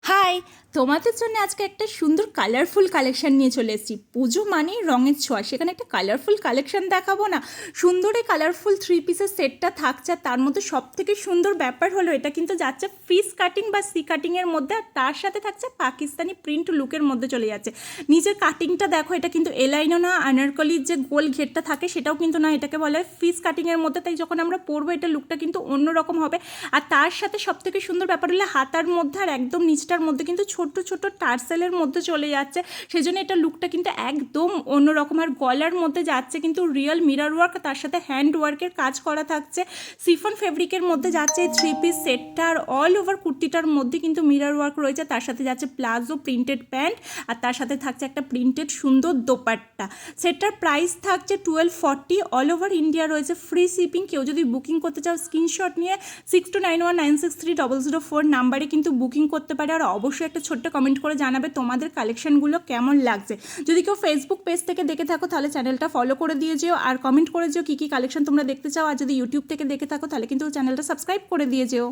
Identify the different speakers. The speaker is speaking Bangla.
Speaker 1: হাই, তোমাদের জন্য আজকে একটা সুন্দর কালারফুল কালেকশন নিয়ে চলে এসেছি। পুজো মানেই রঙের ছোঁয়া, সেখানে একটা কালারফুল কালেকশন দেখাবো না? সুন্দর এই কালারফুল 3 পিসের সেটটা থাকছে, আর তার মধ্যে সব থেকে সুন্দর ব্যাপার হলো এটা কিন্তু যাচ্ছে ফিস কাটিং বা সি কাটিংয়ের মধ্যে, আর তার সাথে থাকছে পাকিস্তানি প্রিন্ট লুকের মধ্যে চলে যাচ্ছে। নিচের কাটিংটা দেখো, এটা কিন্তু এলাইনও না, আনারকলির যে গোল ঘেরটা থাকে সেটাও কিন্তু না, এটাকে বলা হয় ফিস কাটিংয়ের মধ্যে। তাই যখন আমরা পরবো এটা লুকটা কিন্তু অন্যরকম হবে। আর তার সাথে সব থেকে সুন্দর ব্যাপার হলো হাতার মধ্যে আর একদম নিচটার মধ্যে কিন্তু ছোট্ট ছোট্ট টার্সেলের মধ্যে চলে যাচ্ছে, সেজন্য এটা লুকটা কিন্তু একদম অন্যরকম। আর গলার মধ্যে যাচ্ছে কিন্তু রিয়েল মিরর ওয়ার্ক, তার সাথে হ্যান্ড ওয়ার্কের কাজ করা থাকছে। সিফন ফেব্রিকের মধ্যে যাচ্ছে এই 3 পিস সেটটা, আর অল ওভার কুর্তিটার মধ্যে কিন্তু মিরর ওয়ার্ক রয়েছে। তার সাথে যাচ্ছে প্লাজো প্রিন্টেড প্যান্ট, আর তার সাথে থাকছে একটা প্রিন্টেড সুন্দর দোপাট্টা। সেটটার প্রাইস থাকছে 1240। অল ওভার ইন্ডিয়া রয়েছে ফ্রি শিপিং। কেউ যদি বুকিং করতে চাও স্ক্রিনশট নিয়ে 6291963004 নাম্বারে কিন্তু বুকিং করতে পারে। আর অবশ্যই একটা ছোট্ট কমেন্ট করে জানাবে তোমাদের কালেকশনগুলো কেমন লাগছে। যদি কেউ ফেসবুক পেজ থেকে দেখে থাকো তাহলে চ্যানেলটা ফলো করে দিয়ে যেও, আর কমেন্ট করে যেও কী কী কালেকশন তোমরা দেখতে চাও। আর যদি ইউটিউব থেকে দেখে থাকো তাহলে কিন্তু চ্যানেলটা সাবস্ক্রাইব করে দিয়ে যেও।